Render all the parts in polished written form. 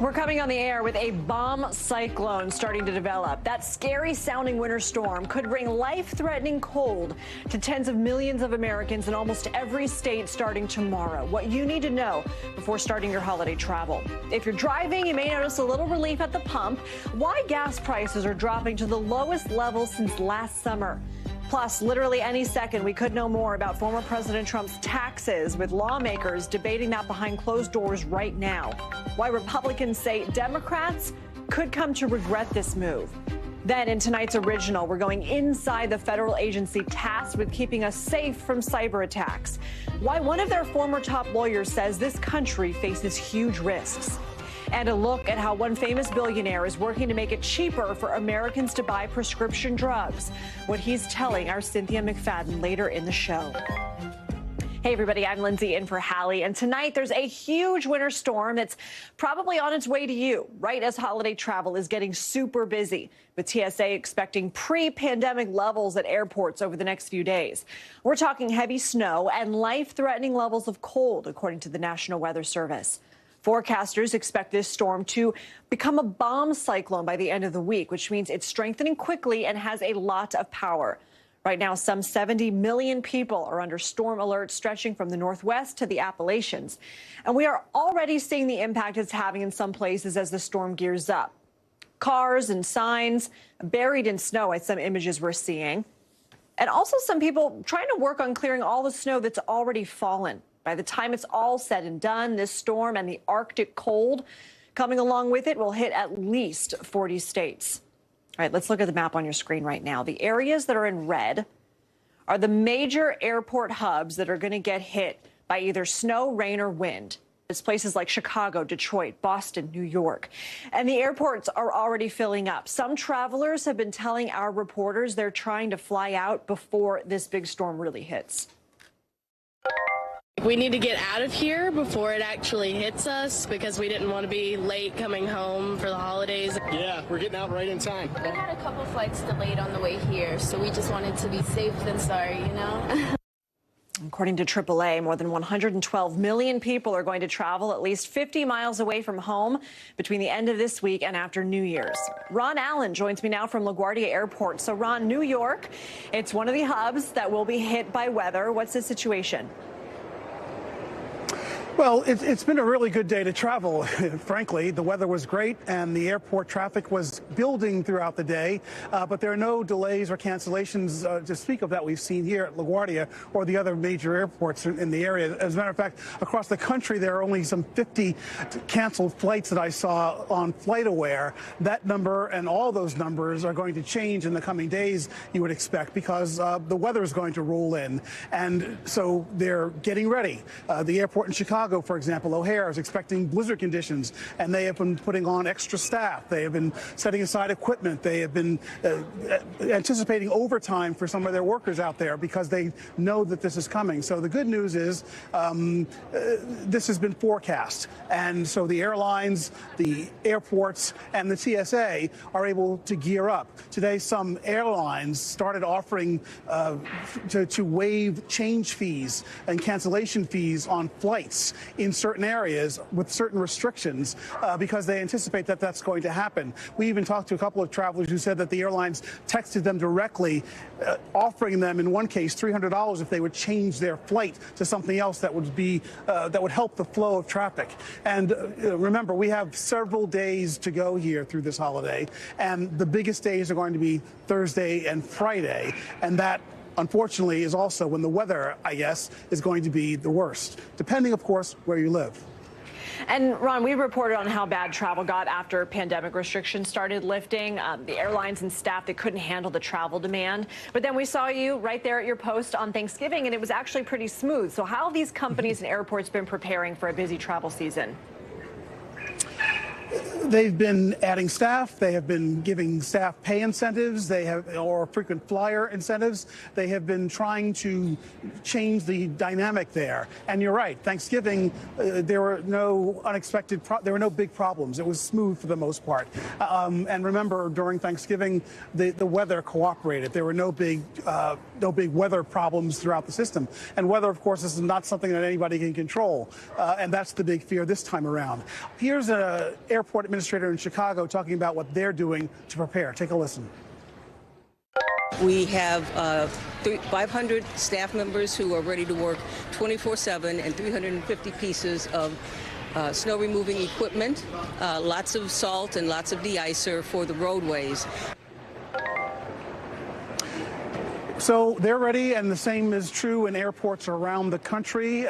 We're coming on the air with a bomb cyclone starting to develop. That scary sounding winter storm could bring life-threatening cold to tens of millions of Americans in almost every state starting tomorrow. What you need to know before starting your holiday travel. If you're driving, you may notice a little relief at the pump. Why gas prices are dropping to the lowest level since last summer. Plus, literally any second, we could know more about former President Trump's taxes, with lawmakers debating that behind closed doors right now. Why Republicans say Democrats could come to regret this move. Then in tonight's original, we're going inside the federal agency tasked with keeping us safe from cyber attacks. Why one of their former top lawyers says this country faces huge risks. And a look at how one famous billionaire is working to make it cheaper for Americans to buy prescription drugs. What he's telling our Cynthia McFadden later in the show. Hey, everybody, I'm Lindsay in for Hallie. And tonight there's a huge winter storm that's probably on its way to you, right as holiday travel is getting super busy, with TSA expecting pre-pandemic levels at airports over the next few days. We're talking heavy snow and life-threatening levels of cold, according to the National Weather Service. Forecasters expect this storm to become a bomb cyclone by the end of the week, which means it's strengthening quickly and has a lot of power. Right now, some 70 million people are under storm alerts stretching from the Northwest to the Appalachians. And we are already seeing the impact it's having in some places as the storm gears up. Cars and signs buried in snow, as some images we're seeing. And also some people trying to work on clearing all the snow that's already fallen. By the time it's all said and done, this storm and the Arctic cold coming along with it will hit at least 40 states. All right, let's look at the map on your screen right now. The areas that are in red are the major airport hubs that are going to get hit by either snow, rain, or wind. It's places like Chicago, Detroit, Boston, New York. And the airports are already filling up. Some travelers have been telling our reporters they're trying to fly out before this big storm really hits. We need to get out of here before it actually hits us because we didn't want to be late coming home for the holidays. Yeah, we're getting out right in time. We had a couple flights delayed on the way here, so we just wanted to be safe than sorry, you know? According to AAA, more than 112 million people are going to travel at least 50 miles away from home between the end of this week and after New Year's. Ron Allen joins me now from LaGuardia Airport. So, Ron, New York, it's one of the hubs that will be hit by weather. What's the situation? Well, it's been a really good day to travel, frankly. The weather was great, and the airport traffic was building throughout the day. But there are no delays or cancellations to speak of that we've seen here at LaGuardia or the other major airports in the area. As a matter of fact, across the country, there are only some 50 canceled flights that I saw on FlightAware. That number and all those numbers are going to change in the coming days, you would expect, because the weather is going to roll in. And so they're getting ready. The airport in Chicago, for example, O'Hare is expecting blizzard conditions, and they have been putting on extra staff. They have been setting aside equipment. They have been anticipating overtime for some of their workers out there because they know that this is coming. So the good news is this has been forecast. And so the airlines, the airports, and the TSA are able to gear up. Today, some airlines started offering to waive change fees and cancellation fees on flights in certain areas with certain restrictions because they anticipate that that's going to happen. We even talked to a couple of travelers who said that the airlines texted them directly, offering them, in one case, $300 if they would change their flight to something else that would be that would help the flow of traffic. And remember, we have several days to go here through this holiday, and the biggest days are going to be Thursday and Friday, and that, unfortunately, is also when the weather, I guess, is going to be the worst, depending, of course, where you live. And, Ron, we reported on how bad travel got after pandemic restrictions started lifting. The airlines and staff, they couldn't handle the travel demand. But then we saw you right there at your post on Thanksgiving, and it was actually pretty smooth. So how have these companies and airports been preparing for a busy travel season? They've been adding staff. They have been giving staff pay incentives. Or frequent flyer incentives. They have been trying to change the dynamic there. And you're right. Thanksgiving, there were no there were no big problems. It was smooth for the most part. And remember, during Thanksgiving, the weather cooperated. There were no big weather problems throughout the system. And weather, of course, is not something that anybody can control. And that's the big fear this time around. Here's an airport administrator in Chicago talking about what they're doing to prepare. Take a listen. We have 500 staff members who are ready to work 24/7 and 350 pieces of snow removing equipment, lots of salt and lots of de-icer for the roadways. So they're ready, and the same is true in airports around the country.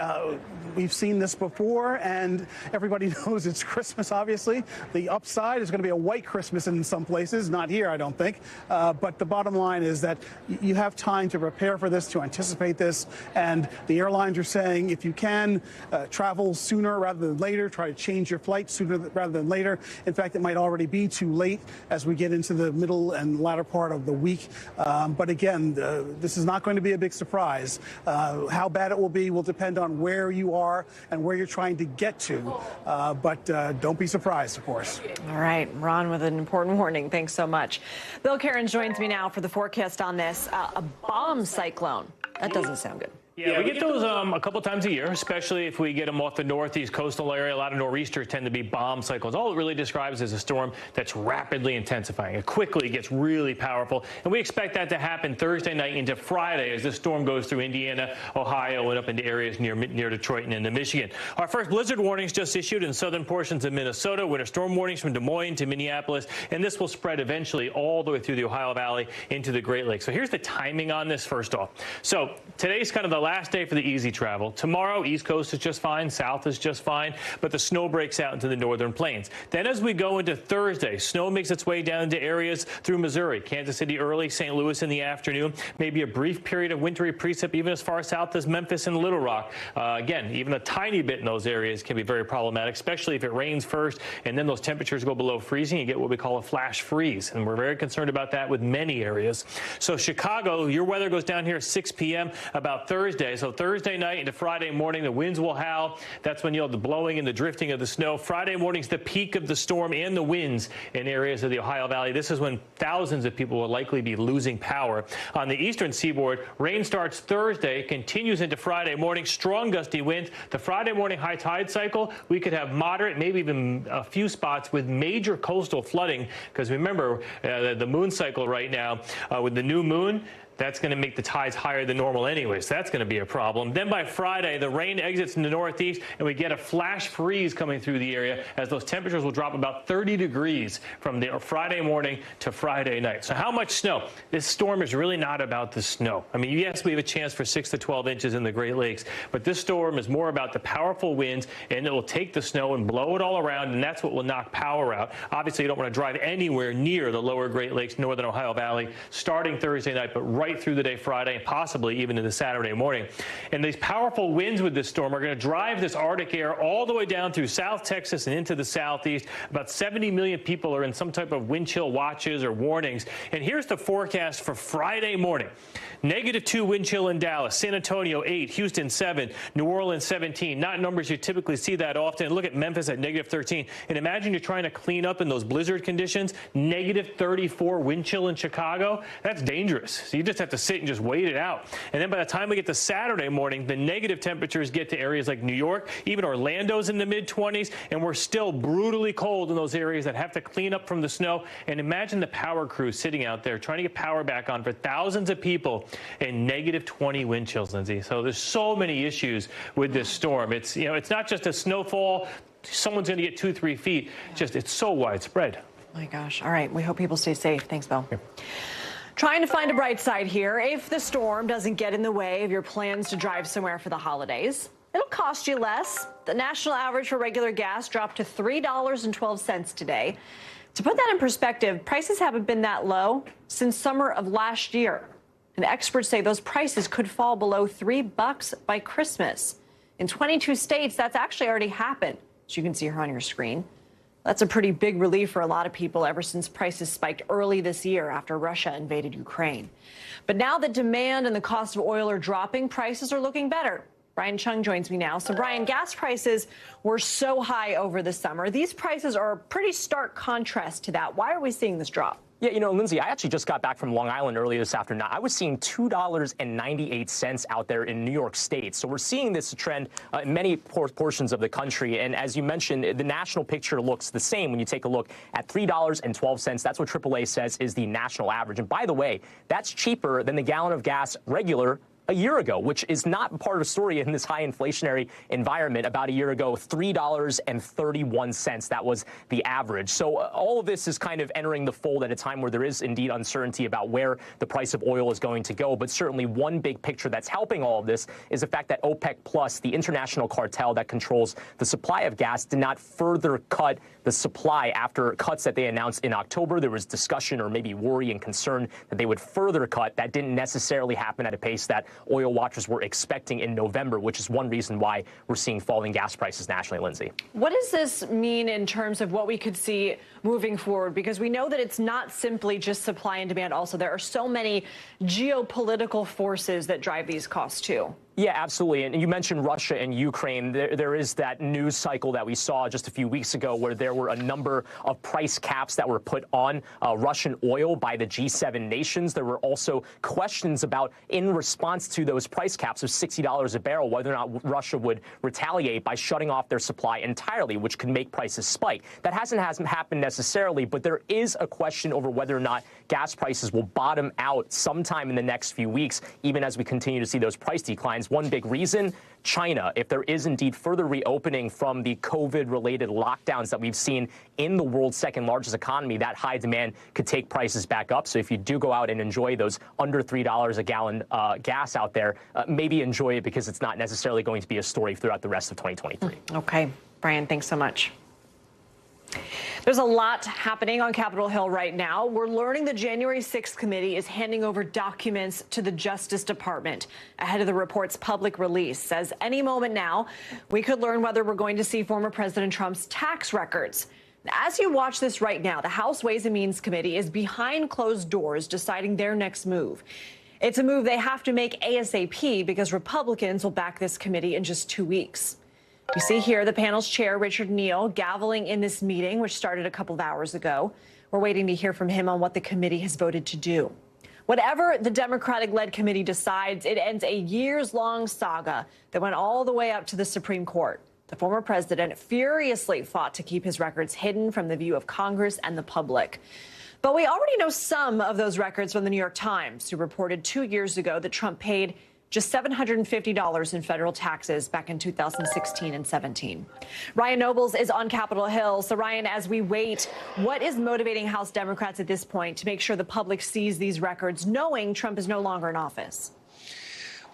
We've seen this before, and everybody knows it's Christmas, obviously. The upside is going to be a white Christmas in some places, not here, I don't think. But the bottom line is that you have time to prepare for this, to anticipate this, and the airlines are saying if you can, travel sooner rather than later, try to change your flight sooner rather than later. In fact, it might already be too late as we get into the middle and latter part of the week. But again, this is not going to be a big surprise. How bad it will be will depend on where you are and where you're trying to get to. But don't be surprised, of course. All right, Ron with an important warning. Thanks so much. Bill Karen joins me now for the forecast on this. A bomb cyclone. That doesn't sound good. Yeah, we get those a couple times a year, especially if we get them off the northeast coastal area. A lot of nor'easters tend to be bomb cyclones. All it really describes is a storm that's rapidly intensifying. It quickly gets really powerful, and we expect that to happen Thursday night into Friday as this storm goes through Indiana, Ohio, and up into areas near Detroit and into Michigan. Our first blizzard warnings just issued in southern portions of Minnesota. Winter storm warnings from Des Moines to Minneapolis, and this will spread eventually all the way through the Ohio Valley into the Great Lakes. So here's the timing on this first off. So today's kind of the last day for the easy travel. Tomorrow, East Coast is just fine, South is just fine, but the snow breaks out into the northern plains. Then as we go into Thursday, snow makes its way down into areas through Missouri, Kansas City early, St. Louis in the afternoon, maybe a brief period of wintry precip even as far south as Memphis and Little Rock. Again, even a tiny bit in those areas can be very problematic, especially if it rains first and then those temperatures go below freezing. You get what we call a flash freeze, and we're very concerned about that with many areas. So Chicago, your weather goes down here at 6 p.m. about Thursday. So Thursday night into Friday morning, the winds will howl. That's when you'll have the blowing and the drifting of the snow. Friday morning's the peak of the storm and the winds in areas of the Ohio Valley. This is when thousands of people will likely be losing power. On the eastern seaboard, rain starts Thursday, continues into Friday morning, strong gusty winds. The Friday morning high tide cycle, we could have moderate, maybe even a few spots with major coastal flooding, because remember, the moon cycle right now with the new moon, that's going to make the tides higher than normal anyway, so that's going to be a problem. Then by Friday, the rain exits in the northeast, and we get a flash freeze coming through the area as those temperatures will drop about 30 degrees from the Friday morning to Friday night. So how much snow? This storm is really not about the snow. I mean, yes, we have a chance for 6 to 12 inches in the Great Lakes, but this storm is more about the powerful winds, and it will take the snow and blow it all around, and that's what will knock power out. Obviously, you don't want to drive anywhere near the lower Great Lakes, northern Ohio Valley, starting Thursday night, but right through the day Friday and possibly even into Saturday morning. And these powerful winds with this storm are going to drive this Arctic air all the way down through South Texas and into the southeast. About 70 million people are in some type of wind chill watches or warnings. And here's the forecast for Friday morning. -2 wind chill in Dallas, San Antonio 8, Houston 7, New Orleans 17. Not numbers you typically see that often. Look at Memphis at -13. And imagine you're trying to clean up in those blizzard conditions. -34 wind chill in Chicago. That's dangerous. So you just have to sit and just wait it out. And then by the time we get to Saturday morning, the negative temperatures get to areas like New York, even Orlando's in the mid-20s, and we're still brutally cold in those areas that have to clean up from the snow. And imagine the power crew sitting out there trying to get power back on for thousands of people and -20 wind chills, Lindsay. So there's so many issues with this storm. It's, it's not just a snowfall. Someone's going to get 2-3 feet. It's so widespread. My gosh. All right. We hope people stay safe. Thanks, Bill. Yeah. Trying to find a bright side here. If the storm doesn't get in the way of your plans to drive somewhere for the holidays, it'll cost you less. The national average for regular gas dropped to $3.12 today. To put that in perspective, prices haven't been that low since summer of last year. And experts say those prices could fall below $3 by Christmas. In 22 states, that's actually already happened, as you can see here on your screen. That's a pretty big relief for a lot of people ever since prices spiked early this year after Russia invaded Ukraine. But now that demand and the cost of oil are dropping, prices are looking better. Brian Chung joins me now. So, Brian, gas prices were so high over the summer. These prices are a pretty stark contrast to that. Why are we seeing this drop? Yeah, you know, Lindsay, I actually just got back from Long Island earlier this afternoon. I was seeing $2.98 out there in New York State. So we're seeing this trend in many portions of the country. And as you mentioned, the national picture looks the same when you take a look at $3.12. That's what AAA says is the national average. And by the way, that's cheaper than the gallon of gas regular a year ago, which is not part of the story in this high inflationary environment. About a year ago, $3.31. That was the average. So all of this is kind of entering the fold at a time where there is indeed uncertainty about where the price of oil is going to go. But certainly one big picture that's helping all of this is the fact that OPEC Plus, the international cartel that controls the supply of gas, did not further cut the supply after cuts that they announced in October. There was discussion or maybe worry and concern that they would further cut. That didn't necessarily happen at a pace that oil watchers were expecting in November, which is one reason why we're seeing falling gas prices nationally, Lindsay. What does this mean in terms of what we could see moving forward? Because we know that it's not simply just supply and demand. Also, there are so many geopolitical forces that drive these costs, too. Yeah, absolutely. And you mentioned Russia and Ukraine. There is that news cycle that we saw just a few weeks ago where there were a number of price caps that were put on Russian oil by the G7 nations. There were also questions about, in response to those price caps of $60 a barrel, whether or not Russia would retaliate by shutting off their supply entirely, which could make prices spike. That hasn't happened necessarily, but there is a question over whether or not gas prices will bottom out sometime in the next few weeks, even as we continue to see those price declines. One big reason, China. If there is indeed further reopening from the COVID-related lockdowns that we've seen in the world's second largest economy, that high demand could take prices back up. So if you do go out and enjoy those under $3 a gallon gas out there, maybe enjoy it because it's not necessarily going to be a story throughout the rest of 2023. Okay. Brian, thanks so much. There's a lot happening on Capitol Hill right now. We're learning the January 6th committee is handing over documents to the Justice Department ahead of the report's public release. Says any moment now, we could learn whether we're going to see former President Trump's tax records. As you watch this right now, the House Ways and Means Committee is behind closed doors deciding their next move. It's a move they have to make ASAP because Republicans will back this committee in just 2 weeks. You see here the panel's chair, Richard Neal, gaveling in this meeting, which started a couple of hours ago. We're waiting to hear from him on what the committee has voted to do. Whatever the Democratic-led committee decides, it ends a years-long saga that went all the way up to the Supreme Court. The former president furiously fought to keep his records hidden from the view of Congress and the public. But we already know some of those records from the New York Times, who reported 2 years ago that Trump paid just $750 in federal taxes back in 2016 and 17. Ryan Nobles is on Capitol Hill. So, Ryan, as we wait, what is motivating House Democrats at this point to make sure the public sees these records, knowing Trump is no longer in office?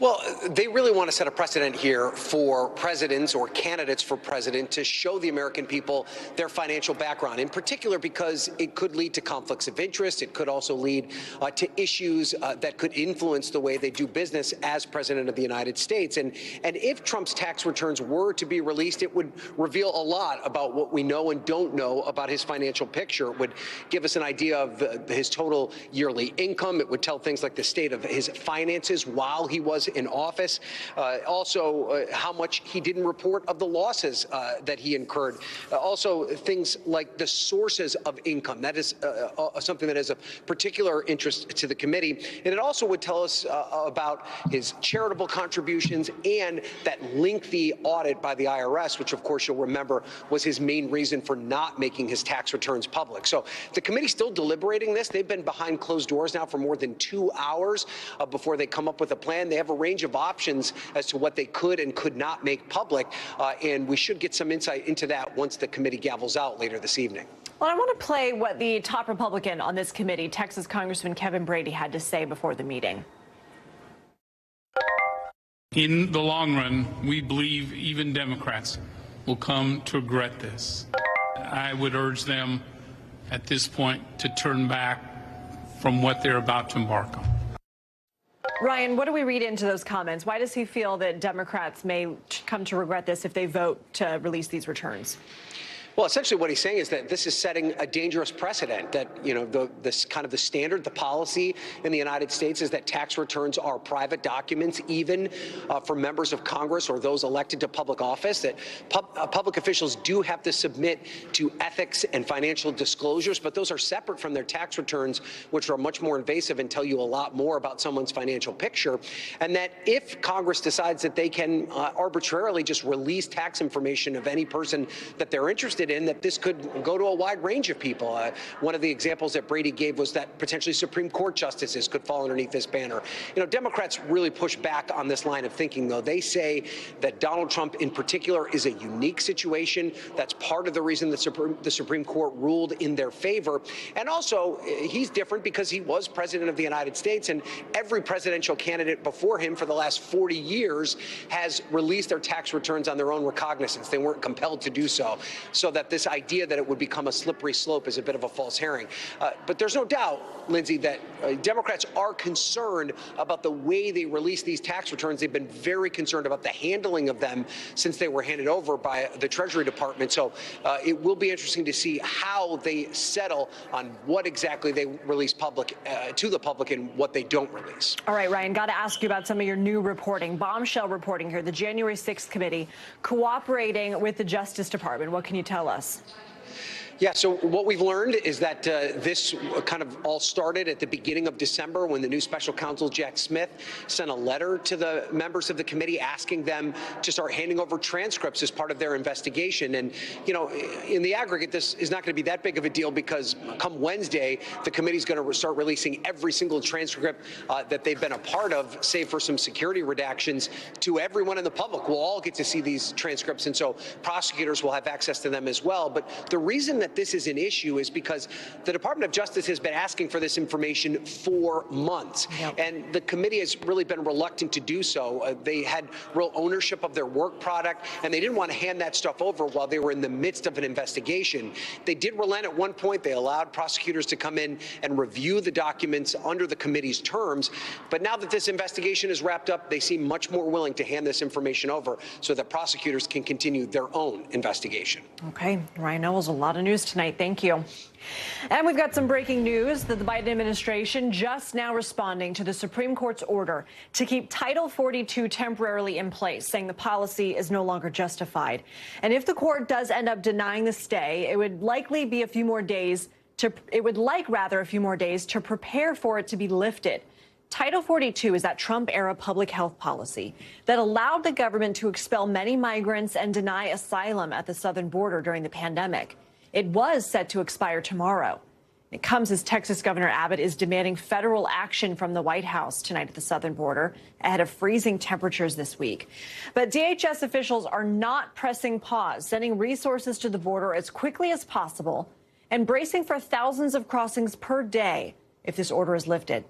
Well, they really want to set a precedent here for presidents or candidates for president to show the American people their financial background, in particular because it could lead to conflicts of interest. It could also lead to issues that could influence the way they do business as president of the United States. And if Trump's tax returns were to be released, it would reveal a lot about what we know and don't know about his financial picture. It would give us an idea of his total yearly income. It would tell things like the state of his finances while he was in office. Also, how much he didn't report of the losses that he incurred. Also, things like the sources of income. That is something that is of particular interest to the committee. And it also would tell us about his charitable contributions and that lengthy audit by the IRS, which, of course, you'll remember was his main reason for not making his tax returns public. So the committee's still deliberating this. They've been behind closed doors now for more than 2 hours before they come up with a plan. They have a range of options as to what they could and could not make public, and we should get some insight into that once the committee gavels out later this evening. Well, I want to play what the top Republican on this committee, Texas Congressman Kevin Brady, had to say before the meeting. In the long run, we believe even Democrats will come to regret this. I would urge them at this point to turn back from what they're about to embark on. Ryan, what do we read into those comments? Why does he feel that Democrats may come to regret this if they vote to release these returns? Well, essentially what he's saying is that this is setting a dangerous precedent, that, you know, this kind of the standard, the policy in the United States is that tax returns are private documents, even for members of Congress or those elected to public office, that public officials do have to submit to ethics and financial disclosures, but those are separate from their tax returns, which are much more invasive and tell you a lot more about someone's financial picture. And that if Congress decides that they can arbitrarily just release tax information of any person that they're interested in, that this could go to a wide range of people. One of the examples that Brady gave was that potentially Supreme Court justices could fall underneath this banner. You know, Democrats really push back on this line of thinking, though. They say that Donald Trump in particular is a unique situation. That's part of the reason the Supreme Court ruled in their favor. And also, he's different because he was president of the United States, and every presidential candidate before him for the last 40 years has released their tax returns on their own recognizance. They weren't compelled to do so. So that this idea that it would become a slippery slope is a bit of a false herring. But there's no doubt, Lindsay, that Democrats are concerned about the way they release these tax returns. They've been very concerned about the handling of them since they were handed over by the Treasury Department. So it will be interesting to see how they settle on what exactly they release to the public and what they don't release. All right, Ryan, got to ask you about some of your new reporting, bombshell reporting here. The January 6th committee cooperating with the Justice Department. What can you tell us? Yeah, so what we've learned is that this kind of all started at the beginning of December when the new special counsel, Jack Smith, sent a letter to the members of the committee asking them to start handing over transcripts as part of their investigation. And, you know, in the aggregate, this is not going to be that big of a deal because come Wednesday, the committee's going to start releasing every single transcript that they've been a part of, save for some security redactions, to everyone in the public. We'll all get to see these transcripts, and so prosecutors will have access to them as well. But the reason that this is an issue is because the Department of Justice has been asking for this information for months. Yep. And the committee has really been reluctant to do so. They had real ownership of their work product, and they didn't want to hand that stuff over while they were in the midst of an investigation. They did relent at one point. They allowed prosecutors to come in and review the documents under the committee's terms. But now that this investigation is wrapped up, they seem much more willing to hand this information over so that prosecutors can continue their own investigation. Okay, Ryan Knowles, a lot of news tonight. Thank you. And we've got some breaking news that the Biden administration just now responding to the Supreme Court's order to keep Title 42 temporarily in place, saying the policy is no longer justified. And if the court does end up denying the stay, it would likely be a few more days to prepare for it to be lifted. Title 42 is that Trump-era public health policy that allowed the government to expel many migrants and deny asylum at the southern border during the pandemic. It was set to expire tomorrow. It comes as Texas Governor Abbott is demanding federal action from the White House tonight at the southern border ahead of freezing temperatures this week. But DHS officials are not pressing pause, sending resources to the border as quickly as possible and bracing for thousands of crossings per day if this order is lifted.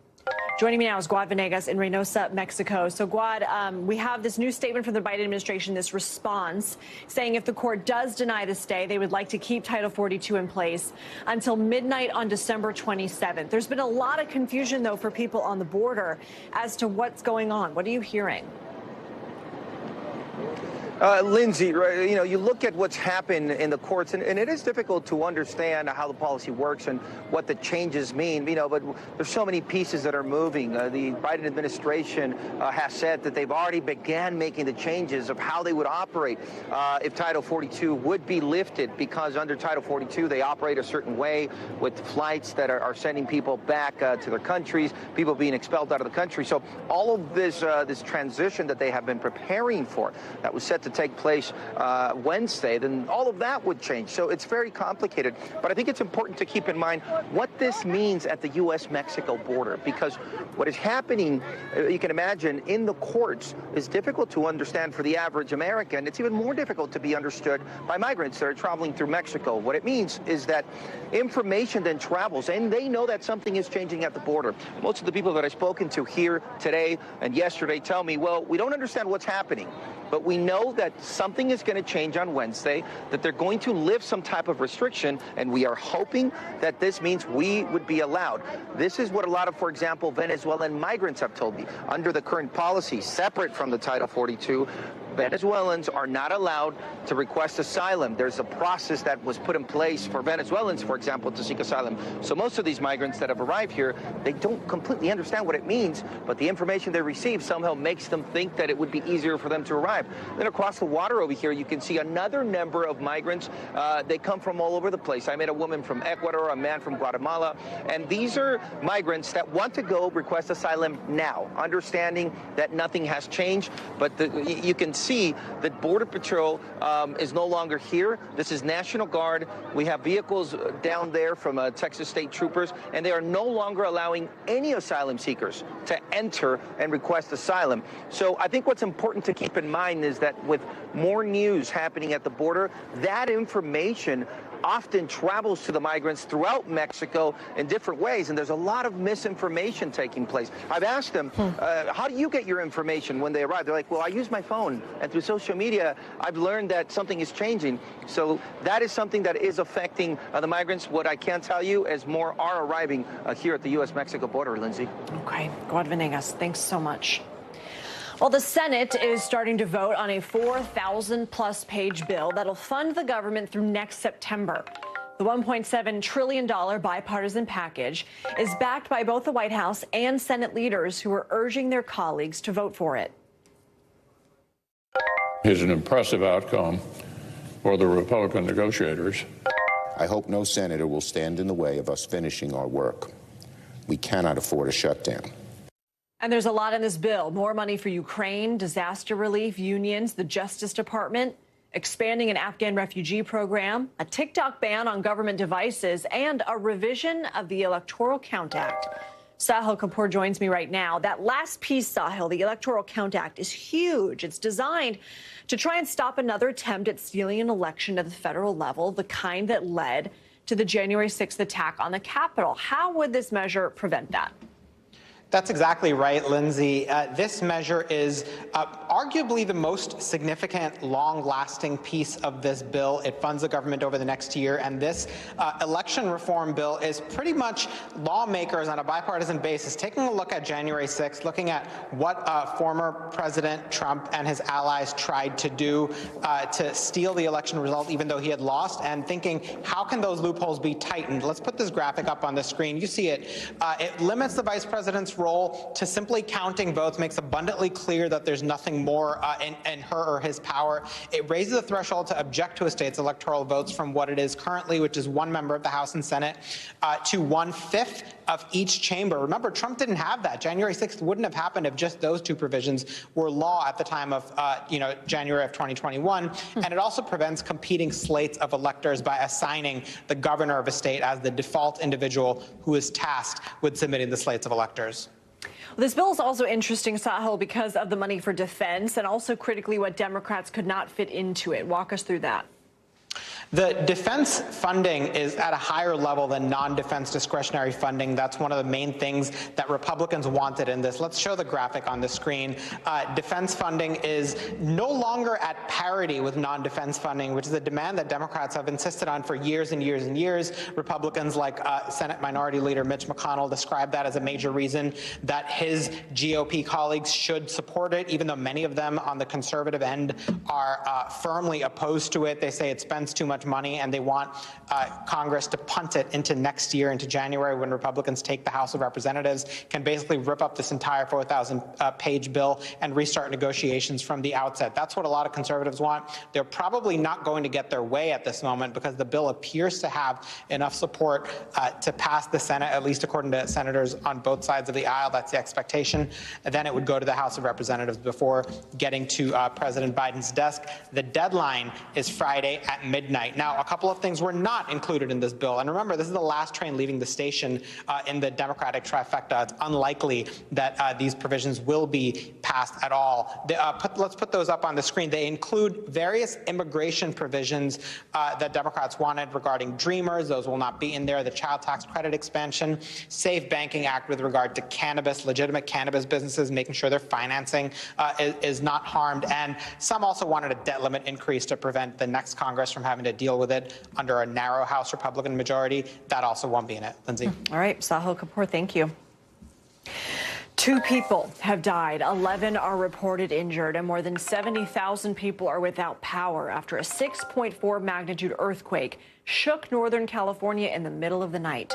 Joining me now is Guad Venegas in Reynosa, Mexico. So, Guad, we have this new statement from the Biden administration, this response, saying if the court does deny the stay, they would like to keep Title 42 in place until midnight on December 27th. There's been a lot of confusion, though, for people on the border as to what's going on. What are you hearing? Lindsay, you know, you look at what's happened in the courts, and it is difficult to understand how the policy works and what the changes mean, you know, but there's so many pieces that are moving. The Biden administration has said that they've already began making the changes of how they would operate if Title 42 would be lifted, because under Title 42, they operate a certain way with flights that are sending people back to their countries, people being expelled out of the country. So all of this transition that they have been preparing for, that was set to take place Wednesday, then all of that would change. So it's very complicated. But I think it's important to keep in mind what this means at the U.S.-Mexico border, because what is happening, you can imagine, in the courts is difficult to understand for the average American. It's even more difficult to be understood by migrants that are traveling through Mexico. What it means is that information then travels, and they know that something is changing at the border. Most of the people that I've spoken to here today and yesterday tell me, well, we don't understand what's happening, but we know that something is going to change on Wednesday, that they're going to lift some type of restriction, and we are hoping that this means we would be allowed. This is what a lot of, for example, Venezuelan migrants have told me. Under the current policy, separate from the Title 42, Venezuelans are not allowed to request asylum. There's a process that was put in place for Venezuelans, for example, to seek asylum. So most of these migrants that have arrived here, they don't completely understand what it means, but the information they receive somehow makes them think that it would be easier for them to arrive. Then across the water over here, you can see another number of migrants. They come from all over the place. I met a woman from Ecuador, a man from Guatemala, and these are migrants that want to go request asylum now, understanding that nothing has changed, but you can see that Border Patrol is no longer here. This is National Guard. We have vehicles down there from Texas State Troopers, and they are no longer allowing any asylum seekers to enter and request asylum. So I think what's important to keep in mind is that with more news happening at the border, that information often travels to the migrants throughout Mexico in different ways, and there's a lot of misinformation taking place. I've asked them, how do you get your information when they arrive? They're like, well, I use my phone, and through social media, I've learned that something is changing. So that is something that is affecting the migrants. What I can tell you is more are arriving here at the U.S.-Mexico border, Lindsay. Okay, Guad Venegas, thanks so much. Well, the Senate is starting to vote on a 4,000-plus page bill that'll fund the government through next September. The $1.7 trillion bipartisan package is backed by both the White House and Senate leaders who are urging their colleagues to vote for it. It's an impressive outcome for the Republican negotiators. I hope no senator will stand in the way of us finishing our work. We cannot afford a shutdown. And there's a lot in this bill. More money for Ukraine, disaster relief, unions, the Justice Department, expanding an Afghan refugee program, a TikTok ban on government devices, and a revision of the Electoral Count Act. Sahil Kapoor joins me right now. That last piece, Sahil, the Electoral Count Act, is huge. It's designed to try and stop another attempt at stealing an election at the federal level, the kind that led to the January 6th attack on the Capitol. How would this measure prevent that? That's exactly right, Lindsay. This measure is arguably the most significant, long-lasting piece of this bill. It funds the government over the next year, and this election reform bill is pretty much lawmakers on a bipartisan basis taking a look at January 6th, looking at what former President Trump and his allies tried to do to steal the election result, even though he had lost, and thinking, how can those loopholes be tightened? Let's put this graphic up on the screen. You see it. It limits the vice president's role to simply counting votes, makes abundantly clear that there's nothing more in her or his power. It raises the threshold to object to a state's electoral votes from what it is currently, which is one member of the House and Senate, to 1/5 of each chamber. Remember, Trump didn't have that. January 6th wouldn't have happened if just those two provisions were law at the time of January of 2021. And it also prevents competing slates of electors by assigning the governor of a state as the default individual who is tasked with submitting the slates of electors. Well, this bill is also interesting, Sahil, because of the money for defense and also critically what Democrats could not fit into it. Walk us through that. The defense funding is at a higher level than non-defense discretionary funding. That's one of the main things that Republicans wanted in this. Let's show the graphic on the screen. Defense funding is no longer at parity with non-defense funding, which is a demand that Democrats have insisted on for years and years and years. Republicans like Senate Minority Leader Mitch McConnell described that as a major reason that his GOP colleagues should support it, even though many of them on the conservative end are firmly opposed to it. They say it spends too much money, and they want Congress to punt it into next year, into January, when Republicans take the House of Representatives, can basically rip up this entire 4,000-page bill and restart negotiations from the outset. That's what a lot of conservatives want. They're probably not going to get their way at this moment because the bill appears to have enough support to pass the Senate, at least according to senators on both sides of the aisle. That's the expectation. And then it would go to the House of Representatives before getting to President Biden's desk. The deadline is Friday at midnight. Now, a couple of things were not included in this bill. And remember, this is the last train leaving the station in the Democratic trifecta. It's unlikely that these provisions will be passed at all. Let's put those up on the screen. They include various immigration provisions that Democrats wanted regarding Dreamers. Those will not be in there. The child tax credit expansion, Safe Banking Act with regard to cannabis, legitimate cannabis businesses, making sure their financing is not harmed. And some also wanted a debt limit increase to prevent the next Congress from having to deal with it under a narrow House Republican majority. That also won't be in it. Lindsay. All right, Sahil Kapoor, thank you. 2 people have died, 11 are reported injured, and more than 70,000 people are without power after a 6.4 magnitude earthquake shook Northern California in the middle of the night.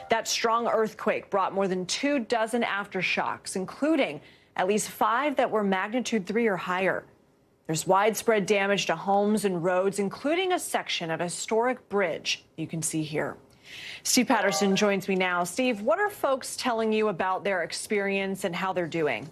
That strong earthquake brought more than 24 aftershocks, including at least 5 that were magnitude 3 or higher. There's widespread damage to homes and roads, including a section of a historic bridge you can see here. Steve Patterson joins me now. Steve, what are folks telling you about their experience and how they're doing?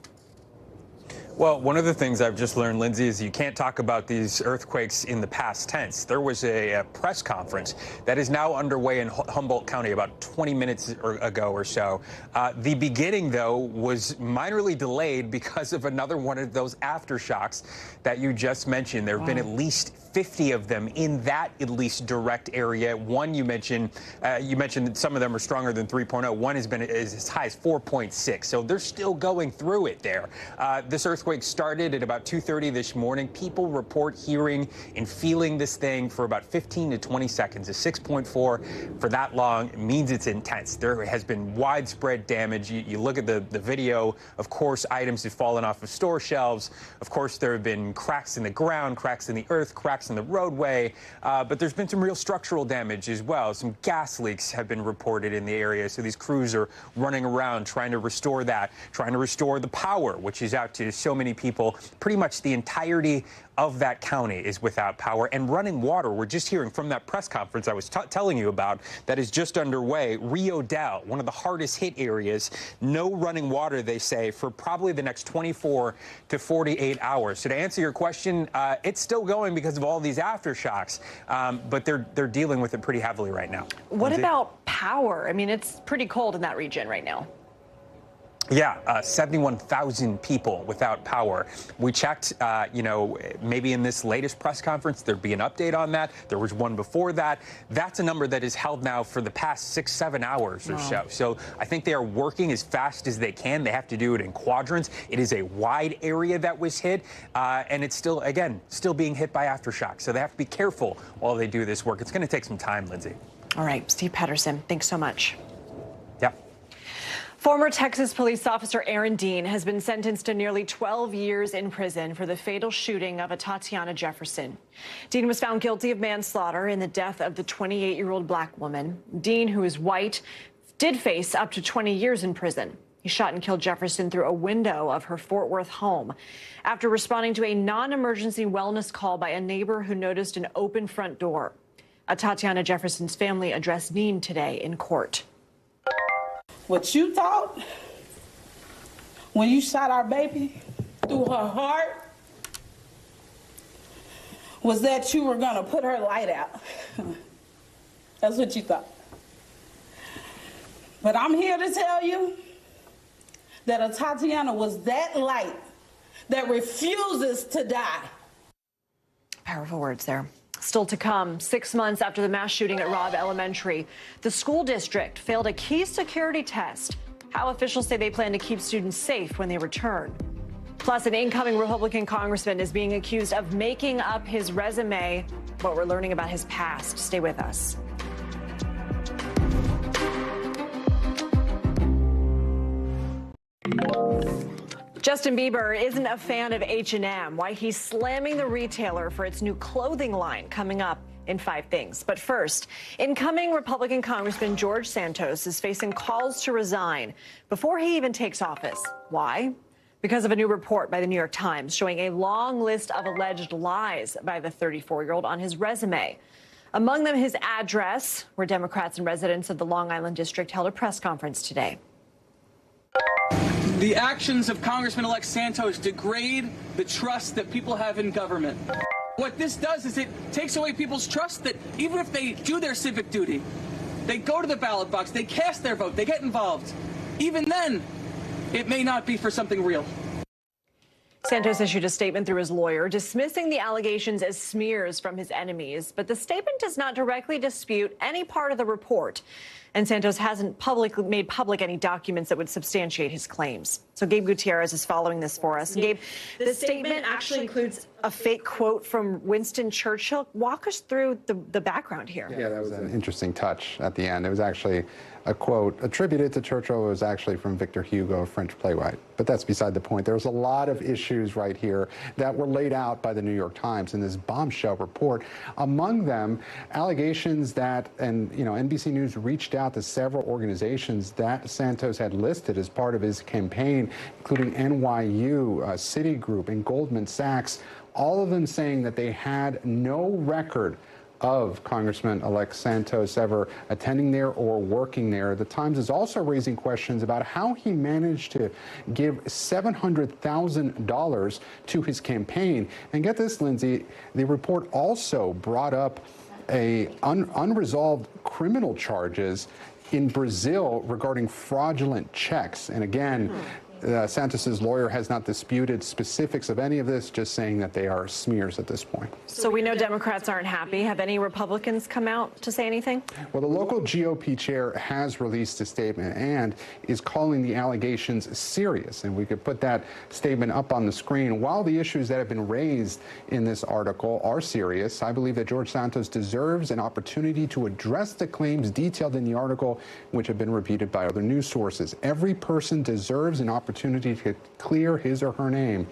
Well, one of the things I've just learned, Lindsay, is you can't talk about these earthquakes in the past tense. There was a press conference that is now underway in Humboldt County about 20 minutes ago or so. The beginning, though, was minorly delayed because of another one of those aftershocks that you just mentioned. There have been at least 50 of them in that at least direct area. One you mentioned that some of them are stronger than 3.0. One has been as high as 4.6. So they're still going through it there. This earthquake started at about 2:30 this morning. People report hearing and feeling this thing for about 15 to 20 seconds. A 6.4 for that long means it's intense. There has been widespread damage. You look at the video, of course, items have fallen off of store shelves. Of course, there have been cracks in the ground, cracks in the earth, cracks in the roadway. But there's been some real structural damage as well. Some gas leaks have been reported in the area. So these crews are running around trying to restore that, trying to restore the power, which is out to so many people. Pretty much the entirety of that county is without power, and running water. We're just hearing from that press conference I was telling you about that is just underway. Rio Dell, one of the hardest hit areas, no running water, they say, for probably the next 24 to 48 hours. So to answer your question, it's still going because of all these aftershocks, but they're dealing with it pretty heavily right now. What about power? I mean, it's pretty cold in that region right now. Yeah, 71,000 people without power. We checked, maybe in this latest press conference, there'd be an update on that. There was one before that. That's a number that is held now for the past 6-7 hours or so. So I think they are working as fast as they can. They have to do it in quadrants. It is a wide area that was hit, and it's still being hit by aftershocks. So they have to be careful while they do this work. It's going to take some time, Lindsay. All right, Steve Patterson, thanks so much. Yeah. Former Texas police officer Aaron Dean has been sentenced to nearly 12 years in prison for the fatal shooting of Atatiana Jefferson. Dean was found guilty of manslaughter in the death of the 28-year-old black woman. Dean, who is white, did face up to 20 years in prison. He shot and killed Jefferson through a window of her Fort Worth home after responding to a non-emergency wellness call by a neighbor who noticed an open front door. Atatiana Jefferson's family addressed Dean today in court. What you thought when you shot our baby through her heart was that you were gonna put her light out. That's what you thought. But I'm here to tell you that Atatiana was that light that refuses to die. Powerful words there. Still to come, 6 months after the mass shooting at Robb Elementary, the school district failed a key security test. How officials say they plan to keep students safe when they return. Plus, an incoming Republican congressman is being accused of making up his resume. What we're learning about his past. Stay with us. Justin Bieber isn't a fan of H&M. Why he's slamming the retailer for its new clothing line, coming up in 5 things. But first, incoming Republican Congressman George Santos is facing calls to resign before he even takes office. Why? Because of a new report by the New York Times showing a long list of alleged lies by the 34-year-old on his resume. Among them, his address, where Democrats and residents of the Long Island district held a press conference today. The actions of Congressman-elect Santos degrade the trust that people have in government. What this does is it takes away people's trust that even if they do their civic duty, they go to the ballot box, they cast their vote, they get involved. Even then, it may not be for something real. Santos issued a statement through his lawyer dismissing the allegations as smears from his enemies, but the statement does not directly dispute any part of the report. And Santos hasn't made public any documents that would substantiate his claims. So Gabe Gutierrez is following this for us. And Gabe, this statement actually includes a fake quote from Winston Churchill. Walk us through the background here. Yeah, that was an interesting touch at the end. It was actually a quote attributed to Churchill. It was actually from Victor Hugo, a French playwright. But that's beside the point. There's a lot of issues right here that were laid out by the New York Times in this bombshell report. Among them, allegations that, and NBC News reached out to several organizations that Santos had listed as part of his campaign, including NYU, Citigroup, and Goldman Sachs, all of them saying that they had no record of Congressman-elect Santos ever attending there or working there. The Times is also raising questions about how he managed to give $700,000 to his campaign. And get this, Lindsay, the report also brought up unresolved criminal charges in Brazil regarding fraudulent checks. And again, Santos's lawyer has not disputed specifics of any of this, just saying that they are smears at this point. So we know Democrats aren't happy. Have any Republicans come out to say anything? Well, the local GOP chair has released a statement and is calling the allegations serious. And we could put that statement up on the screen. While the issues that have been raised in this article are serious, I believe that George Santos deserves an opportunity to address the claims detailed in the article, which have been repeated by other news sources. Every person deserves an opportunity to clear his or her name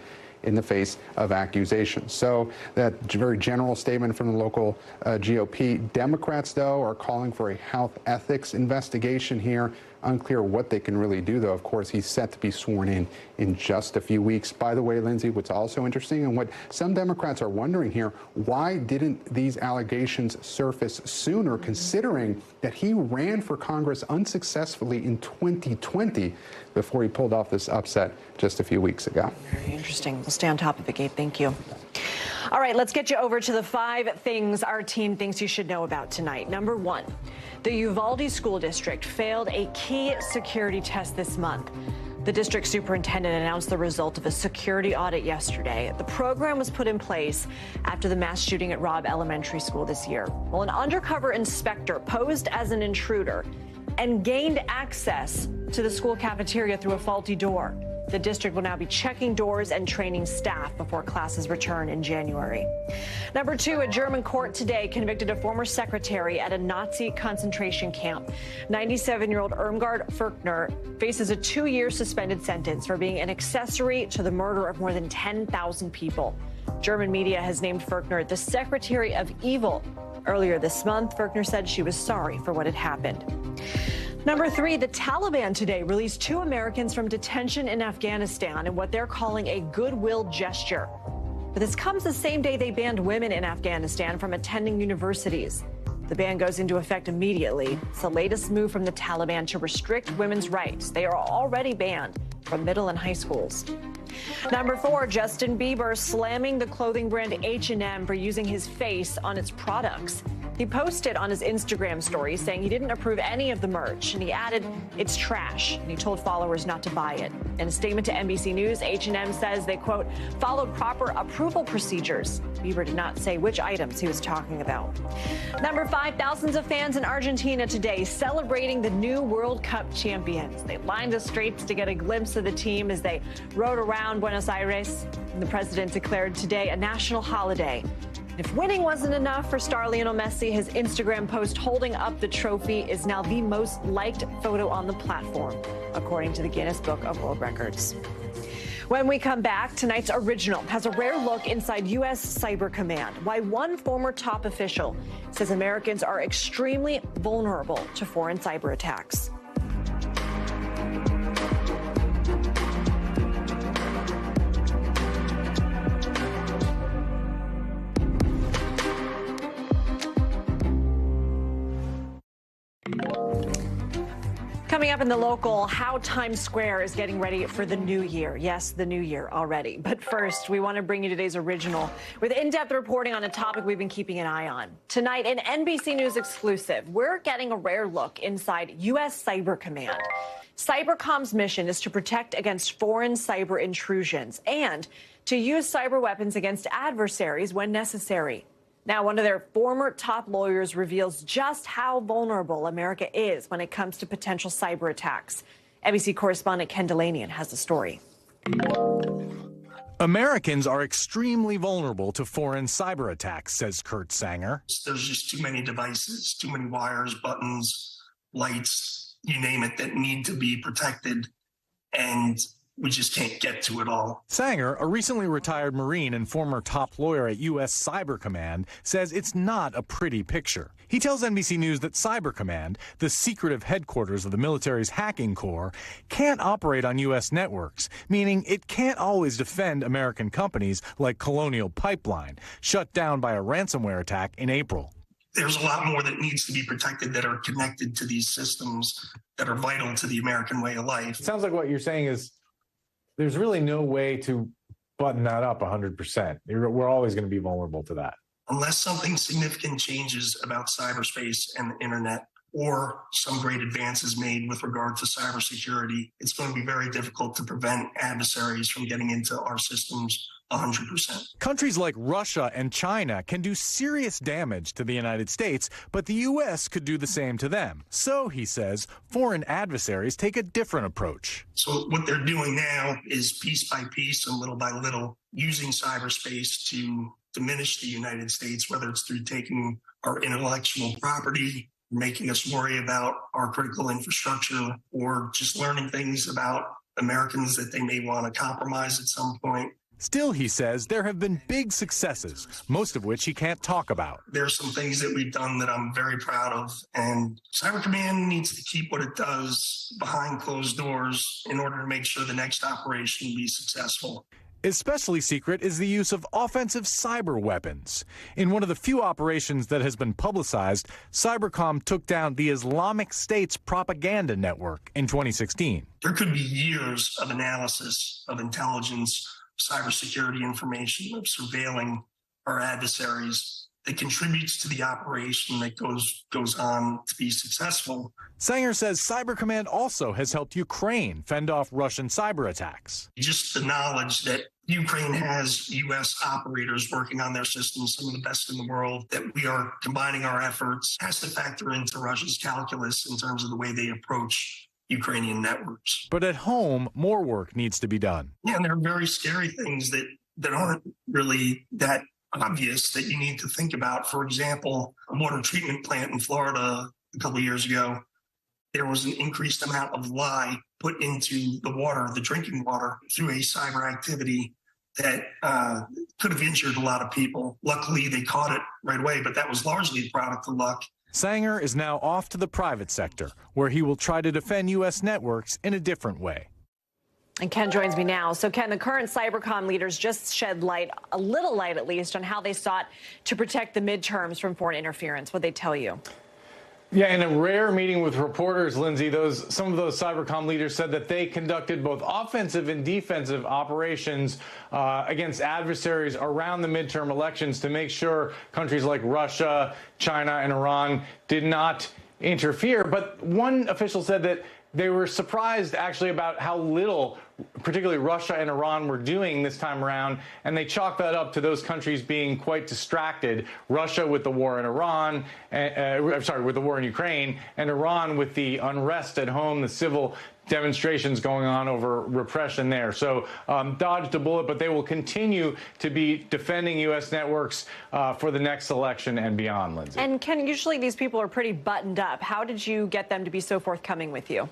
in the face of accusations. So that very general statement from the local GOP. Democrats, though, are calling for a health ethics investigation here. Unclear what they can really do, though. Of course, he's set to be sworn in just a few weeks. By the way, Lindsay, what's also interesting and what some Democrats are wondering here, why didn't these allegations surface sooner, considering that he ran for Congress unsuccessfully in 2020 before he pulled off this upset just a few weeks ago? Very interesting. We'll stay on top of it, Gabe. Thank you. All right, let's get you over to the 5 things our team thinks you should know about tonight. Number 1, the Uvalde School District failed a key security test this month. The district superintendent announced the result of a security audit yesterday. The program was put in place after the mass shooting at Robb Elementary School this year. Well, an undercover inspector posed as an intruder and gained access to the school cafeteria through a faulty door. The district will now be checking doors and training staff before classes return in January. Number 2, a German court today convicted a former secretary at a Nazi concentration camp. 97-year-old Irmgard Furchner faces a 2-year suspended sentence for being an accessory to the murder of more than 10,000 people. German media has named Furchner the Secretary of Evil. Earlier this month, Furchner said she was sorry for what had happened. Number 3, the Taliban today released 2 Americans from detention in Afghanistan in what they're calling a goodwill gesture. But this comes the same day they banned women in Afghanistan from attending universities. The ban goes into effect immediately. It's the latest move from the Taliban to restrict women's rights. They are already banned from middle and high schools. Number 4, Justin Bieber slamming the clothing brand H&M for using his face on its products. He posted on his Instagram story saying he didn't approve any of the merch, and he added, "It's trash," and he told followers not to buy it. In a statement to NBC News, H&M says they, quote, followed proper approval procedures. Bieber did not say which items he was talking about. Number 5, thousands of fans in Argentina today celebrating the new World Cup champions. They lined the streets to get a glimpse of the team as they rode around Buenos Aires. And the president declared today a national holiday. If winning wasn't enough for star Lionel Messi, his Instagram post holding up the trophy is now the most liked photo on the platform, according to the Guinness Book of World Records. When we come back, tonight's original has a rare look inside U.S. Cyber Command, why one former top official says Americans are extremely vulnerable to foreign cyber attacks. Coming up in the local, how Times Square is getting ready for the new year. Yes, the new year already. But first, we want to bring you today's original with in-depth reporting on a topic we've been keeping an eye on. Tonight, an NBC News exclusive, we're getting a rare look inside U.S. Cyber Command. Cybercom's mission is to protect against foreign cyber intrusions and to use cyber weapons against adversaries when necessary. Now, one of their former top lawyers reveals just how vulnerable America is when it comes to potential cyber attacks. NBC correspondent Ken Delanian has the story. Americans are extremely vulnerable to foreign cyber attacks, says Kurt Sanger. There's just too many devices, too many wires, buttons, lights, you name it, that need to be protected, and we just can't get to it all. Sanger, a recently retired Marine and former top lawyer at U.S. Cyber Command, says it's not a pretty picture. He tells NBC News that Cyber Command, the secretive headquarters of the military's hacking corps, can't operate on U.S. networks, meaning it can't always defend American companies like Colonial Pipeline, shut down by a ransomware attack in April. There's a lot more that needs to be protected that are connected to these systems that are vital to the American way of life. It sounds like what you're saying is there's really no way to button that up 100%. We're always going to be vulnerable to that. Unless something significant changes about cyberspace and the internet, or some great advances made with regard to cybersecurity, it's going to be very difficult to prevent adversaries from getting into our systems 100%. Countries like Russia and China can do serious damage to the United States, but the U.S. could do the same to them. So, he says, foreign adversaries take a different approach. So what they're doing now is piece by piece and little by little using cyberspace to diminish the United States, whether it's through taking our intellectual property, making us worry about our critical infrastructure, or just learning things about Americans that they may want to compromise at some point. Still, he says, there have been big successes, most of which he can't talk about. There's some things that we've done that I'm very proud of, and Cyber Command needs to keep what it does behind closed doors in order to make sure the next operation will be successful. Especially secret is the use of offensive cyber weapons. In one of the few operations that has been publicized, Cybercom took down the Islamic State's propaganda network in 2016. There could be years of analysis of intelligence, cybersecurity information, of surveilling our adversaries that contributes to the operation that goes on to be successful. Sanger says Cyber Command also has helped Ukraine fend off Russian cyber attacks. Just the knowledge that Ukraine has U.S. operators working on their systems, some of the best in the world, that we are combining our efforts, has to factor into Russia's calculus in terms of the way they approach Ukrainian networks. But at home, more work needs to be done. Yeah, and there are very scary things that aren't really that obvious that you need to think about. For example, a water treatment plant in Florida a couple of years ago, there was an increased amount of lye put into the water, the drinking water, through a cyber activity that could have injured a lot of people. Luckily, they caught it right away, but that was largely a product of luck. Sanger is now off to the private sector, where he will try to defend U.S. networks in a different way. And Ken joins me now. So, Ken, the current Cybercom leaders just shed light, a little light at least, on how they sought to protect the midterms from foreign interference. What'd they tell you? Yeah, in a rare meeting with reporters, Lindsay, some of those Cybercom leaders said that they conducted both offensive and defensive operations against adversaries around the midterm elections to make sure countries like Russia, China, and Iran did not interfere. But one official said that they were surprised, actually, about how little, particularly Russia and Iran, were doing this time around, and they chalked that up to those countries being quite distracted. Russia with the war in Iran, with the war in Ukraine, and Iran with the unrest at home, the civil demonstrations going on over repression there. So dodged a bullet, but they will continue to be defending U.S. networks for the next election and beyond, Lindsay. And Ken, usually these people are pretty buttoned up. How did you get them to be so forthcoming with you?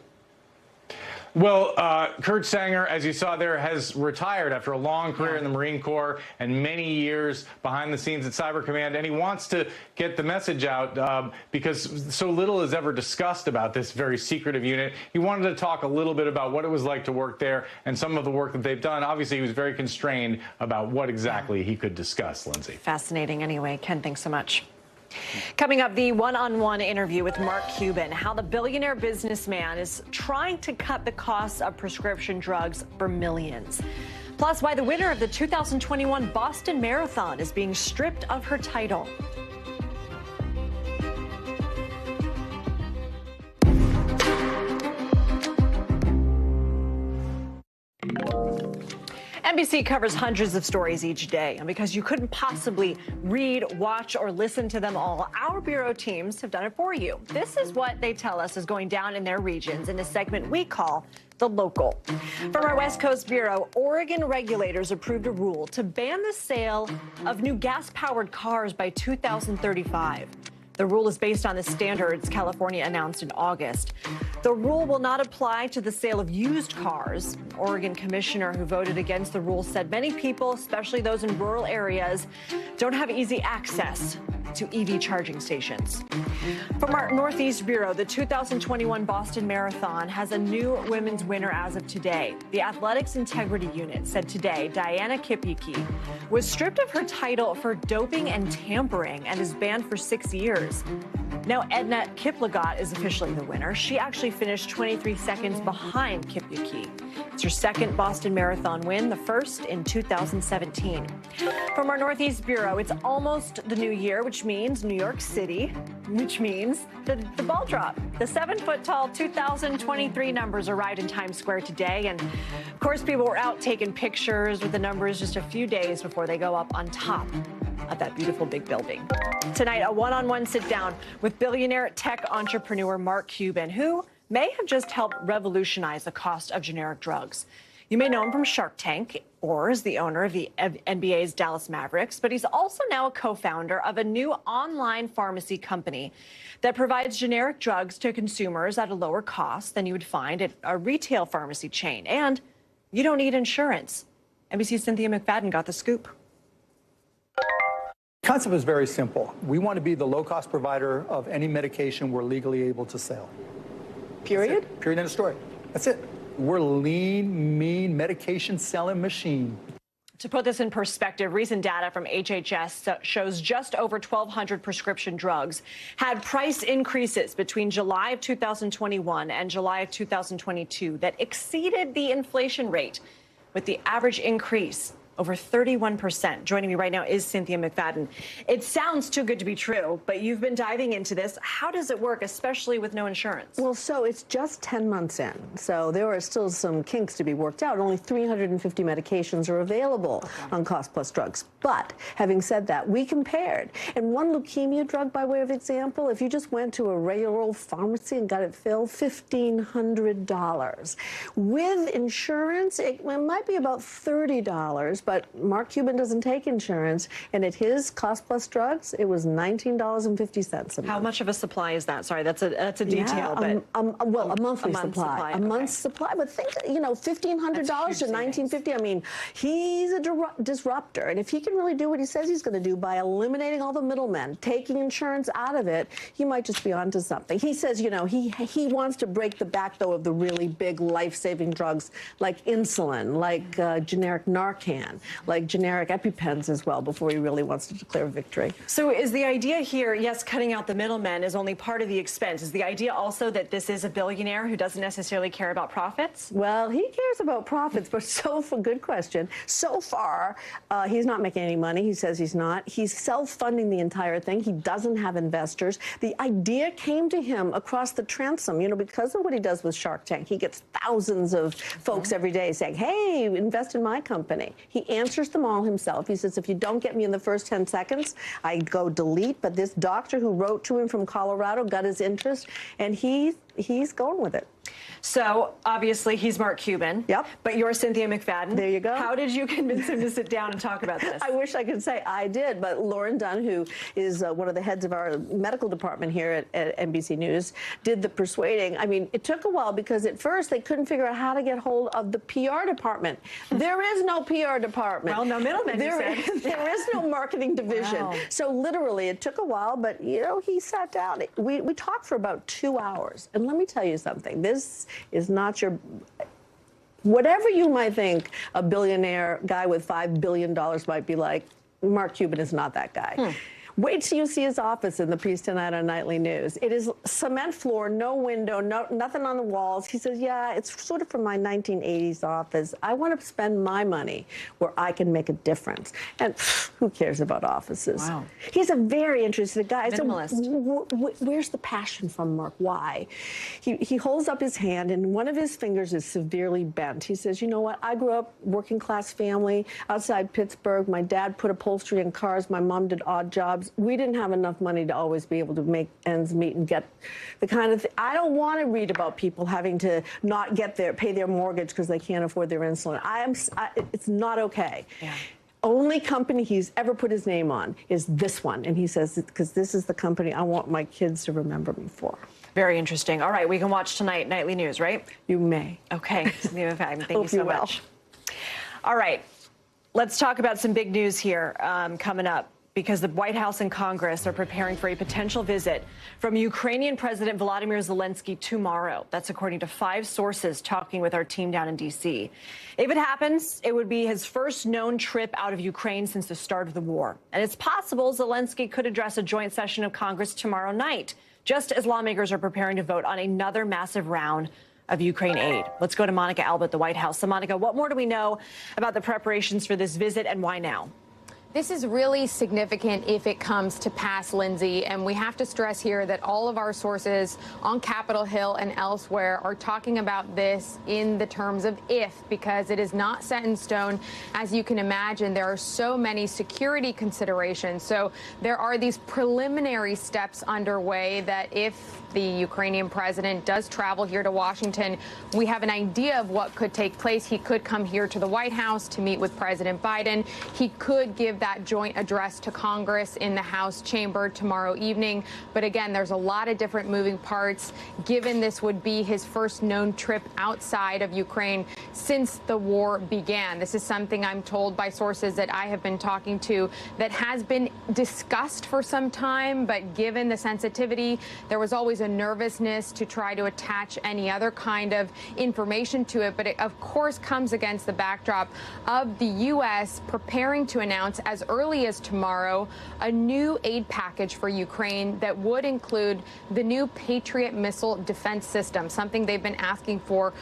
Well, Kurt Sanger, as you saw there, has retired after a long career in the Marine Corps and many years behind the scenes at Cyber Command, and he wants to get the message out because so little is ever discussed about this very secretive unit. He wanted to talk a little bit about what it was like to work there and some of the work that they've done. Obviously, he was very constrained about what exactly he could discuss, Lindsay. Fascinating anyway. Ken, thanks so much. Coming up, the one-on-one interview with Mark Cuban, how the billionaire businessman is trying to cut the costs of prescription drugs for millions. Plus, why the winner of the 2021 Boston Marathon is being stripped of her title. NBC covers hundreds of stories each day, and because you couldn't possibly read, watch, or listen to them all, our bureau teams have done it for you. This is what they tell us is going down in their regions in a segment we call The Local. From our West Coast Bureau, Oregon regulators approved a rule to ban the sale of new gas-powered cars by 2035. The rule is based on the standards California announced in August. The rule will not apply to the sale of used cars. An Oregon commissioner who voted against the rule said many people, especially those in rural areas, don't have easy access to EV charging stations. From our Northeast Bureau, the 2021 Boston Marathon has a new women's winner as of today. The Athletics Integrity Unit said today Diana Kipyuki was stripped of her title for doping and tampering and is banned for 6 years. Now Edna Kiplagat is officially the winner. She actually finished 23 seconds behind Kipyuki. It's her second Boston Marathon win, the first in 2017. From our Northeast Bureau, it's almost the new year, which means New York City, which means the ball drop. The 7-foot-tall 2023 numbers arrived in Times Square today. And of course, people were out taking pictures with the numbers just a few days before they go up on top of that beautiful big building. Tonight, a one-on-one sit-down with billionaire tech entrepreneur Mark Cuban, who may have just helped revolutionize the cost of generic drugs. You may know him from Shark Tank or as the owner of the NBA's Dallas Mavericks, but he's also now a co-founder of a new online pharmacy company that provides generic drugs to consumers at a lower cost than you would find at a retail pharmacy chain. And you don't need insurance. NBC's Cynthia McFadden got the scoop. The concept is very simple. We want to be the low-cost provider of any medication we're legally able to sell. Period? Period, end of story. That's it. We're lean, mean, medication-selling machine. To put this in perspective, recent data from HHS shows just over 1,200 prescription drugs had price increases between July of 2021 and July of 2022 that exceeded the inflation rate, with the average increase over 31%. Joining me right now is Cynthia McFadden. It sounds too good to be true, but you've been diving into this. How does it work, especially with no insurance? Well, so it's just 10 months in, so there are still some kinks to be worked out. Only 350 medications are available on cost plus drugs. But having said that, we compared. And one leukemia drug, by way of example, if you just went to a regular old pharmacy and got it filled, $1,500. With insurance, it might be about $30. But Mark Cuban doesn't take insurance, and at his cost plus drugs, it was $19.50. How much of a supply is that? Sorry, that's a detail. But well, a monthly supply. A month's supply. But think, $1,500 to $19.50. I mean, he's a disruptor, and if he can really do what he says he's going to do by eliminating all the middlemen, taking insurance out of it, you might just be onto something. He says, he wants to break the back, though, of the really big life-saving drugs like insulin, like generic Narcan, like generic EpiPens as well, before he really wants to declare victory. So is the idea here, yes, cutting out the middlemen is only part of the expense. Is the idea also that this is a billionaire who doesn't necessarily care about profits? Well, he cares about profits, but good question. So far, he's not making any money. He says he's not. He's self-funding the entire thing. He doesn't have investors. The idea came to him across the transom, because of what he does with Shark Tank. He gets thousands of folks every day saying, hey, invest in my company. He answers them all himself. He says, if you don't get me in the first 10 seconds, I go delete. But this doctor who wrote to him from Colorado got his interest, and he's going with it. So, obviously, he's Mark Cuban. Yep. But you're Cynthia McFadden. There you go. How did you convince him to sit down and talk about this? I wish I could say I did, but Lauren Dunn, who is one of the heads of our medical department here at NBC News, did the persuading. I mean, it took a while because at first they couldn't figure out how to get hold of the PR department. There is no PR department. Well, no middleman, there is no marketing division. Wow. So literally, it took a while, but, he sat down. We talked for about 2 hours. And let me tell you something. This is not your... Whatever you might think a billionaire guy with $5 billion might be like, Mark Cuban is not that guy. Wait till you see his office in the piece tonight on Nightly News. It is cement floor, no window, nothing on the walls. He says, yeah, it's sort of from my 1980s office. I want to spend my money where I can make a difference. And who cares about offices? Wow. He's a very interesting guy. Minimalist. So, where's the passion from, Mark? Why? He holds up his hand, and one of his fingers is severely bent. He says, you know what? I grew up working class family outside Pittsburgh. My dad put upholstery in cars. My mom did odd jobs. We didn't have enough money to always be able to make ends meet and get the kind of I don't want to read about people having to not pay their mortgage because they can't afford their insulin. It's not okay. Yeah. Only company he's ever put his name on is this one. And he says, because this is the company I want my kids to remember me for. Very interesting. All right, we can watch tonight Nightly News, right? You may. Okay. Thank you Hope so you will. much. All right, let's talk about some big news here coming up, because the White House and Congress are preparing for a potential visit from Ukrainian President Volodymyr Zelenskyy tomorrow. That's according to 5 sources talking with our team down in D.C. If it happens, it would be his first known trip out of Ukraine since the start of the war. And it's possible Zelenskyy could address a joint session of Congress tomorrow night, just as lawmakers are preparing to vote on another massive round of Ukraine aid. Let's go to Monica Alba at the White House. So, Monica, what more do we know about the preparations for this visit, and why now? This is really significant if it comes to pass, Lindsay, and we have to stress here that all of our sources on Capitol Hill and elsewhere are talking about this in the terms of if, because it is not set in stone. As you can imagine, there are so many security considerations. So there are these preliminary steps underway that if the Ukrainian president does travel here to Washington, we have an idea of what could take place. He could come here to the White House to meet with President Biden. He could give that joint address to Congress in the House chamber tomorrow evening. But again, there's a lot of different moving parts, given this would be his first known trip outside of Ukraine since the war began. This is something I'm told by sources that I have been talking to that has been discussed for some time, but given the sensitivity, there was always a nervousness to try to attach any other kind of information to it. But it, of course, comes against the backdrop of the U.S. preparing to announce as early as tomorrow a new aid package for Ukraine that would include the new Patriot missile defense system, something they've been asking for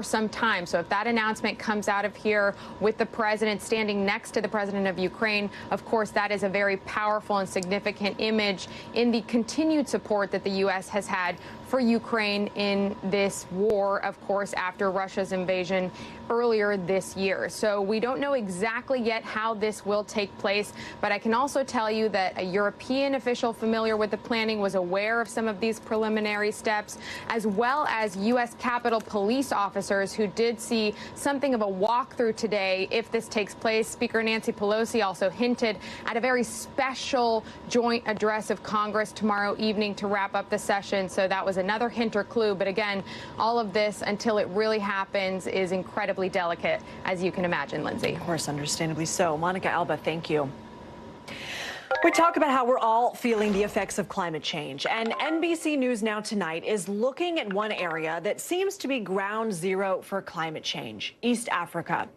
some time. So if that announcement comes out of here with the president standing next to the president of Ukraine, of course, that is a very powerful and significant image in the continued support that the U.S. has had for Ukraine in this war, of course, after Russia's invasion earlier this year. So we don't know exactly yet how this will take place, but I can also tell you that a European official familiar with the planning was aware of some of these preliminary steps, as well as U.S. Capitol Police officers who did see something of a walkthrough today if this takes place. Speaker Nancy Pelosi also hinted at a very special joint address of Congress tomorrow evening to wrap up the session. So that was another hint or clue. But again, all of this, until it really happens, is incredibly delicate, as you can imagine, Lindsay. Of course, understandably so. Monica Alba, thank you. We talk about how we're all feeling the effects of climate change, and NBC News Now Tonight is looking at one area that seems to be ground zero for climate change: East Africa.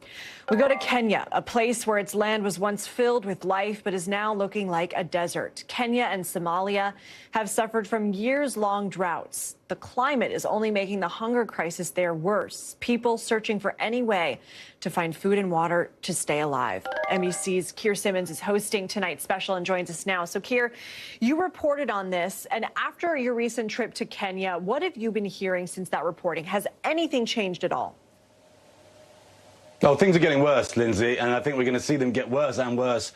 We go to Kenya, a place where its land was once filled with life but is now looking like a desert. Kenya and Somalia have suffered from years-long droughts. The climate is only making the hunger crisis there worse. People searching for any way to find food and water to stay alive. NBC's Keir Simmons is hosting tonight's special and joins us now. So, Keir, you reported on this, and after your recent trip to Kenya, what have you been hearing since that reporting? Has anything changed at all? Oh, things are getting worse, Lindsay, and I think we're going to see them get worse and worse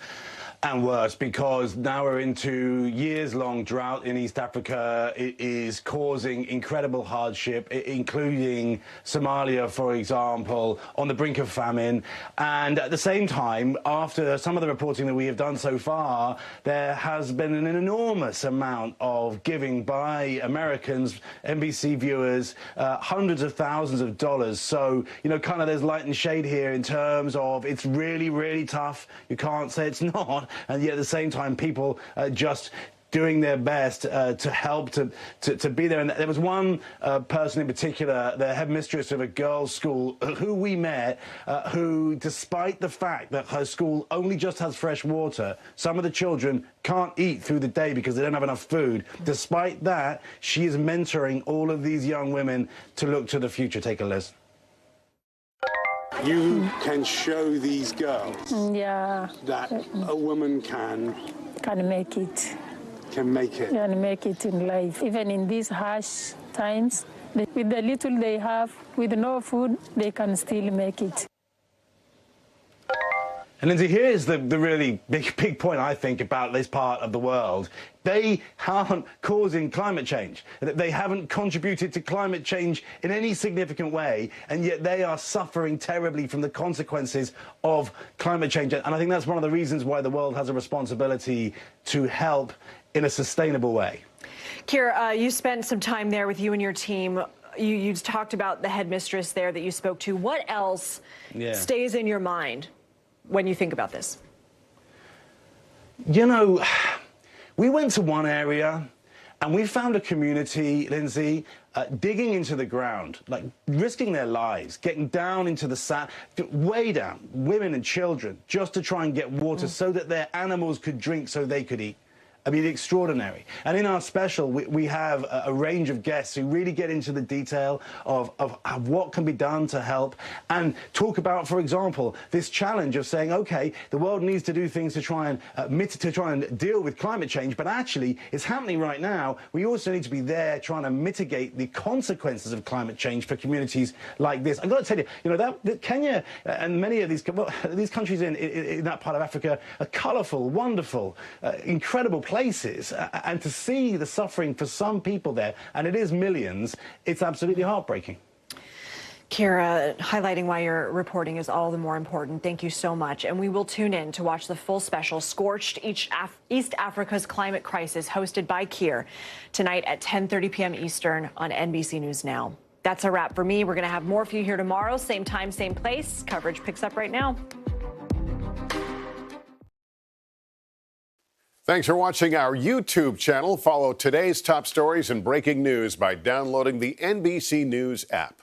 and worse, because now we're into years-long drought in East Africa. It is causing incredible hardship, including Somalia, for example, on the brink of famine. And at the same time, after some of the reporting that we have done so far, there has been an enormous amount of giving by Americans, NBC viewers, hundreds of thousands of dollars. So, you know, kind of there's light and shade here in terms of it's really, really tough. You can't say it's not. And yet at the same time, people just doing their best to help to be there. And there was one person in particular, the headmistress of a girls' school, who we met, who, despite the fact that her school only just has fresh water, some of the children can't eat through the day because they don't have enough food. Despite that, she is mentoring all of these young women to look to the future. Take a listen. You can show these girls that a woman can make it. Can make it. Can make it in life. Even in these harsh times, with the little they have, with no food, they can still make it. And Lindsay, here's the really big point, I think, about this part of the world. They aren't causing climate change. They haven't contributed to climate change in any significant way, and yet they are suffering terribly from the consequences of climate change. And I think that's one of the reasons why the world has a responsibility to help in a sustainable way. Kira, you spent some time there with you and your team. You talked about the headmistress there that you spoke to. What else stays in your mind when you think about this? You know, we went to one area and we found a community, Lindsay, digging into the ground, like risking their lives, getting down into the sand, way down, women and children, just to try and get water so that their animals could drink so they could eat. I mean, extraordinary. And in our special, we have a range of guests who really get into the detail of what can be done to help and talk about, for example, this challenge of saying, OK, the world needs to do things to try and deal with climate change, but actually it's happening right now. We also need to be there trying to mitigate the consequences of climate change for communities like this. I've got to tell you, you know, that Kenya and many of these countries in that part of Africa are colourful, wonderful, incredible places. And to see the suffering for some people there, and it is millions, it's absolutely heartbreaking. Kira, highlighting why your reporting is all the more important. Thank you so much. And we will tune in to watch the full special, Scorched East Africa's Climate Crisis, hosted by Kira, tonight at 10:30 p.m. Eastern on NBC News Now. That's a wrap for me. We're going to have more for you here tomorrow, same time, same place. Coverage picks up right now. Thanks for watching our YouTube channel. Follow today's top stories and breaking news by downloading the NBC News app.